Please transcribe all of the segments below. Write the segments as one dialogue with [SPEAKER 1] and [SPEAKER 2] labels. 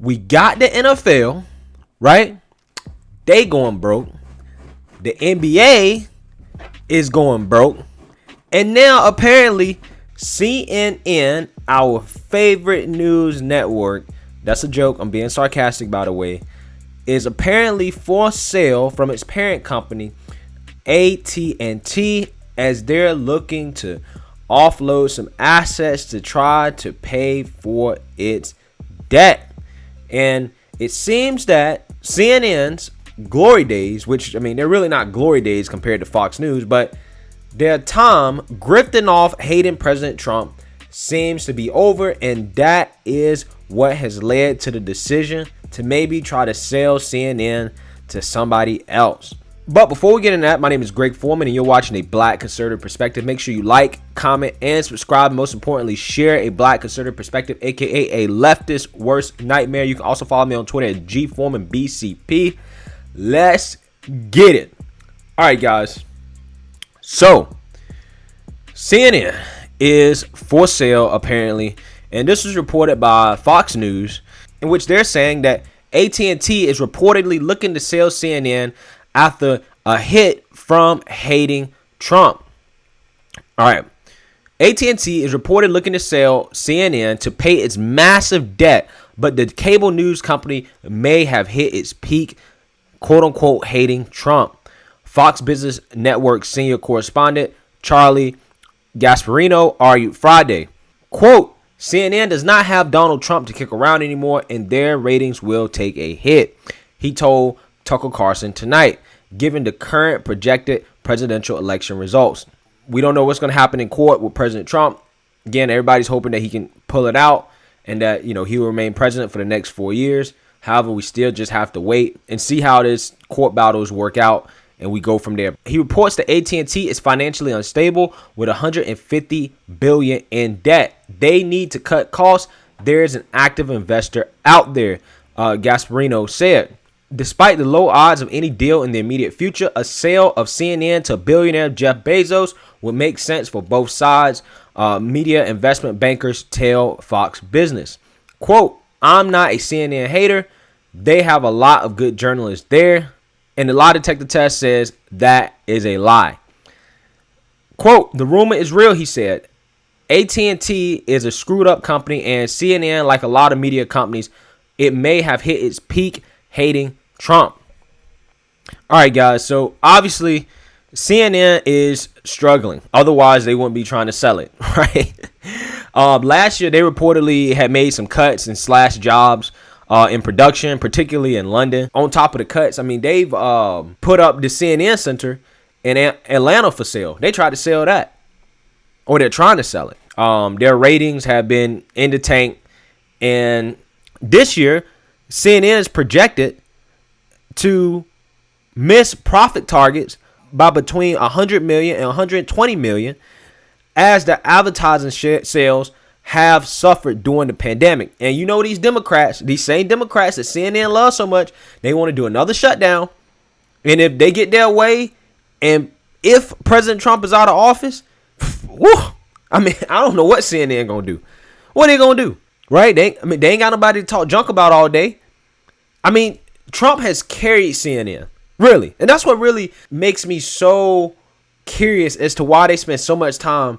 [SPEAKER 1] We got the NFL, right? They going broke. The NBA is going broke. And now apparently CNN, our favorite news network, that's a joke, I'm being sarcastic by the way, is apparently for sale from its parent company, AT&T, as they're looking to offload some assets to try to pay for its debt. And it seems that CNN's glory days, which, I mean, they're really not glory days compared to Fox News, but their time grifting off hating President Trump seems to be over, and that is what has led to the decision to maybe try to sell CNN to somebody else. But before we get into that, my name is Greg Foreman, and you're watching A Black Conservative Perspective. Make sure you like, comment, and subscribe. Most importantly, share A Black Conservative Perspective, aka a leftist worst nightmare. You can also follow me on Twitter at GForemanBCP. Let's get it. All right, guys. So, CNN is for sale, apparently, and this was reported by Fox News, in which they're saying that AT&T is reportedly looking to sell CNN after a hit from hating Trump. All right. AT&T is reported looking to sell CNN to pay its massive debt, but the cable news company may have hit its peak, quote unquote, hating Trump. Fox Business Network senior correspondent Charlie Gasparino argued Friday, quote, CNN does not have Donald Trump to kick around anymore, and their ratings will take a hit, he told Tucker Carlson tonight, given the current projected presidential election results. We don't know what's going to happen in court with President Trump. Again, everybody's hoping that he can pull it out and that, he will remain president for the next 4 years. However, we still just have to wait and see how this court battles work out, and we go from there. He reports that AT&T is financially unstable with $150 billion in debt. They need to cut costs. There is an active investor out there, Gasparino said. Despite the low odds of any deal in the immediate future, a sale of CNN to billionaire Jeff Bezos would make sense for both sides, media investment bankers tell Fox Business. Quote, I'm not a CNN hater. They have a lot of good journalists there. And the lie detector test says that is a lie. Quote, the rumor is real, he said. AT&T is a screwed up company, and CNN, like a lot of media companies, it may have hit its peak hating Trump. All right, guys. So obviously CNN is struggling. Otherwise, they wouldn't be trying to sell it, right? Last year, they reportedly had made some cuts and slashed jobs in production, particularly in London. On top of the cuts, I mean, they've put up the CNN Center in Atlanta for sale. They tried to sell that, or they're trying to sell it. Their ratings have been in the tank, and this year, CNN is projected to miss profit targets by between 100 million and 120 million, as the advertising sales have suffered during the pandemic. And these Democrats, these same Democrats that CNN loves so much, they want to do another shutdown. And if they get their way, and if President Trump is out of office, whew, I mean, I don't know what CNN gonna do. What are they gonna do? Right? They ain't got nobody to talk junk about all day. I mean, Trump has carried CNN, really. And that's what really makes me so curious as to why they spend so much time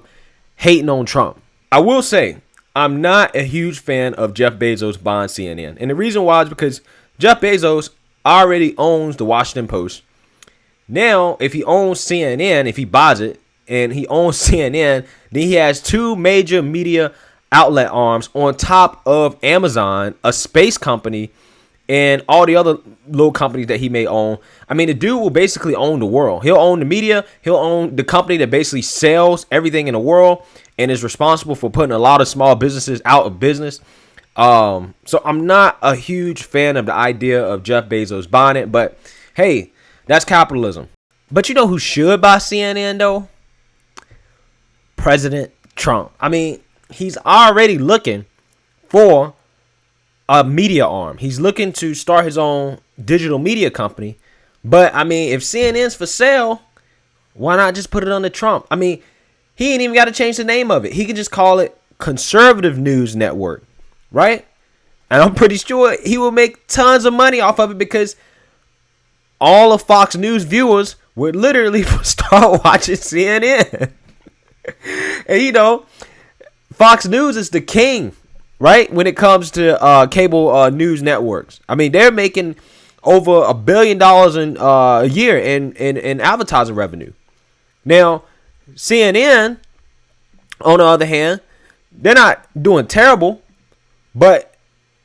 [SPEAKER 1] hating on Trump. I will say, I'm not a huge fan of Jeff Bezos buying CNN. And the reason why is because Jeff Bezos already owns the Washington Post. Now, if he owns CNN, if he buys it, and he owns CNN, then he has two major media outlet arms on top of Amazon, a space company, and all the other little companies that he may own. I mean, the dude will basically own the world. He'll own the media. He'll own the company that basically sells everything in the world and is responsible for putting a lot of small businesses out of business. So I'm not a huge fan of the idea of Jeff Bezos buying it, but hey, that's capitalism. But you know who should buy CNN though? President Trump. I mean, he's already looking for a media arm. He's looking to start his own digital media company. But I mean, if CNN's for sale, why not just put it under Trump? I mean, he ain't even got to change the name of it. He could just call it Conservative News Network, right? And I'm pretty sure he will make tons of money off of it because all of Fox News viewers would literally start watching CNN. And Fox News is the king, right? When it comes to cable news networks. I mean, they're making over $1 billion a year in advertising revenue. Now, CNN, on the other hand, they're not doing terrible, but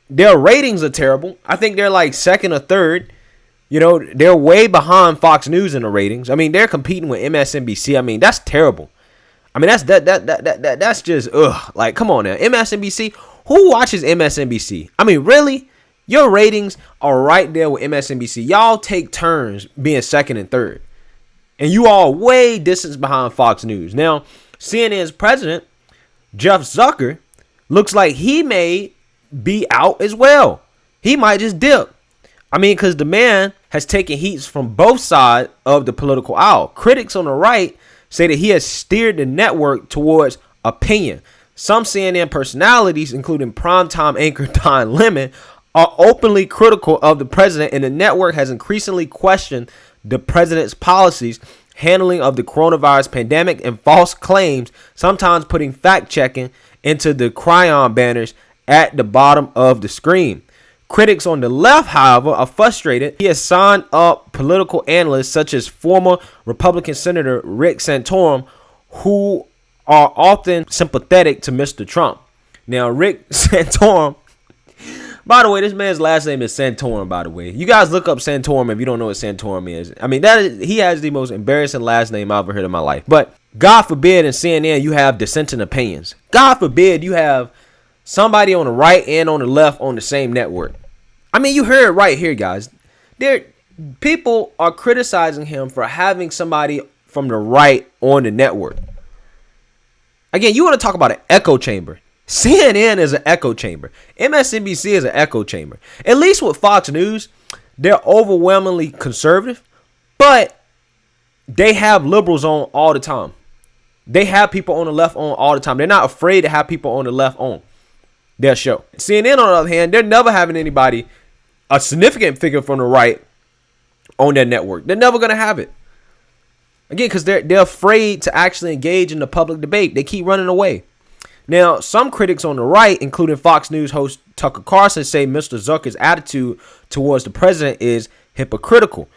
[SPEAKER 1] their ratings are terrible. I think they're like second or third. They're way behind Fox News in the ratings. I mean, they're competing with MSNBC. I mean, that's terrible. I mean, that's just ugh. Like, come on now, MSNBC. Who watches MSNBC? I mean, really? Your ratings are right there with MSNBC. Y'all take turns being second and third. And you all way distance behind Fox News. Now, CNN's president, Jeff Zucker, looks like he may be out as well. He might just dip. I mean, because the man has taken heats from both sides of the political aisle. Critics on the right say that he has steered the network towards opinion. Some CNN personalities, including primetime anchor Don Lemon, are openly critical of the president, and the network has increasingly questioned the president's policies, handling of the coronavirus pandemic, and false claims, sometimes putting fact-checking into the cryon banners at the bottom of the screen. Critics on the left, however, are frustrated. He has signed up political analysts such as former Republican Senator Rick Santorum, who are often sympathetic to Mr. Trump. Now, Rick Santorum, by the way, this man's last name is Santorum, by the way. You guys look up Santorum if you don't know what Santorum is. I mean, he has the most embarrassing last name I've ever heard in my life. But God forbid in CNN you have dissenting opinions. God forbid you have somebody on the right and on the left on the same network. I mean, you heard it right here, guys. People are criticizing him for having somebody from the right on the network. Again, you want to talk about an echo chamber. CNN is an echo chamber. MSNBC is an echo chamber. At least with Fox News, they're overwhelmingly conservative, but they have liberals on all the time. They have people on the left on all the time. They're not afraid to have people on the left on their show. CNN, on the other hand, they're never having anybody, a significant figure from the right, on their network. They're never going to have it. Again, because they're afraid to actually engage in the public debate. They keep running away. Now, some critics on the right, including Fox News host Tucker Carlson, say Mr. Zucker's attitude towards the president is hypocritical.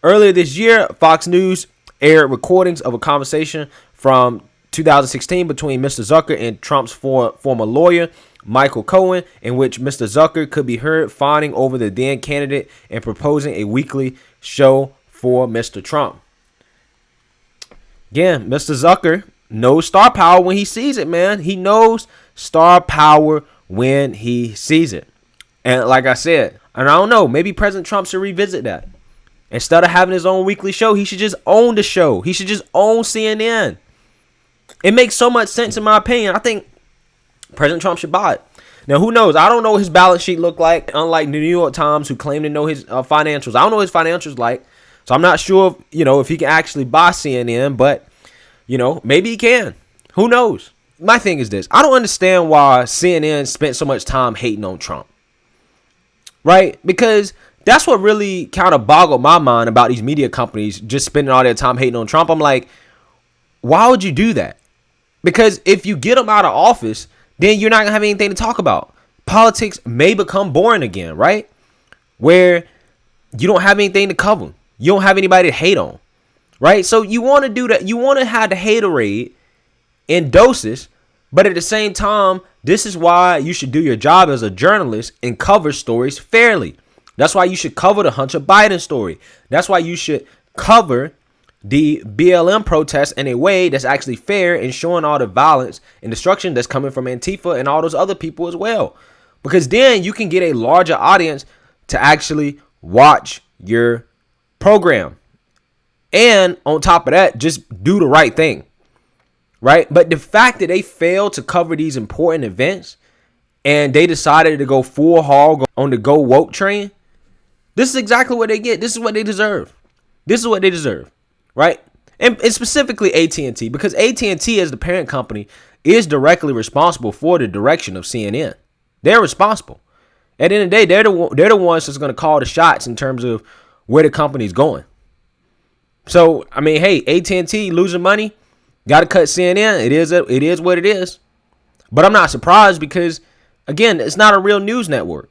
[SPEAKER 1] Earlier this year, Fox News aired recordings of a conversation from 2016 between Mr. Zucker and Trump's former lawyer, Michael Cohen, in which Mr. Zucker could be heard fawning over the then candidate and proposing a weekly show for Mr. Trump. Again, Mr. Zucker knows star power when he sees it, man. He knows star power when he sees it. And like I said, and I don't know, maybe President Trump should revisit that. Instead of having his own weekly show, he should just own the show. He should just own CNN. It makes so much sense in my opinion. I think President Trump should buy it. Now, who knows? I don't know what his balance sheet look like, unlike the New York Times, who claim to know his financials. I don't know what his financials like. So I'm not sure, if he can actually buy CNN, but, maybe he can. Who knows? My thing is this. I don't understand why CNN spent so much time hating on Trump. Right? Because that's what really kind of boggled my mind about these media companies just spending all their time hating on Trump. I'm like, why would you do that? Because if you get him out of office, then you're not going to have anything to talk about. Politics may become boring again, right? Where you don't have anything to cover. You don't have anybody to hate on, right? So you want to do that. You want to have the haterade in doses, but at the same time, this is why you should do your job as a journalist and cover stories fairly. That's why you should cover the Hunter Biden story. That's why you should cover the BLM protests in a way that's actually fair and showing all the violence and destruction that's coming from Antifa and all those other people as well. Because then you can get a larger audience to actually watch your program. And on top of that, just do the right thing. Right? But the fact that they failed to cover these important events and they decided to go full hog on the go woke train, this is exactly what they get. This is what they deserve. This is what they deserve. Right? And specifically AT&T, because AT&T as the parent company is directly responsible for the direction of CNN. They're responsible. At the end of the day, they're the ones that's going to call the shots in terms of where the company's going. So, I mean, hey, AT&T losing money, got to cut CNN. It is what it is. But I'm not surprised because, again, it's not a real news network.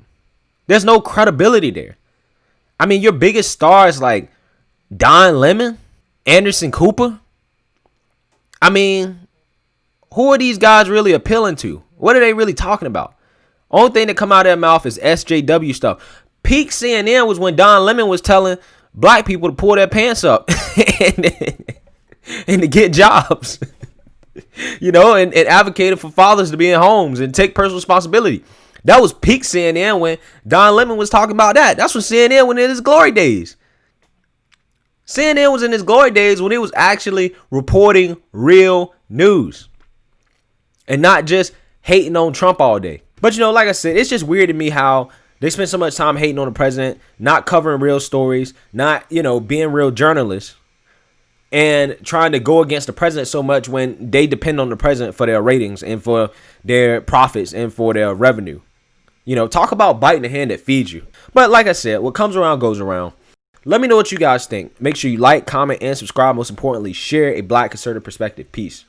[SPEAKER 1] There's no credibility there. I mean, your biggest stars like Don Lemon, Anderson Cooper. I mean, who are these guys really appealing to? What are they really talking about? Only thing that come out of their mouth is SJW stuff. Peak CNN was when Don Lemon was telling black people to pull their pants up and to get jobs. And advocated for fathers to be in homes and take personal responsibility. That was peak CNN when Don Lemon was talking about that. That's when CNN was in its glory days. CNN was in its glory days when it was actually reporting real news and not just hating on Trump all day. But, like I said, it's just weird to me how they spend so much time hating on the president, not covering real stories, not, being real journalists, and trying to go against the president so much when they depend on the president for their ratings and for their profits and for their revenue. Talk about biting the hand that feeds you. But like I said, what comes around goes around. Let me know what you guys think. Make sure you like, comment, and subscribe. Most importantly, share a Black conservative perspective. Peace.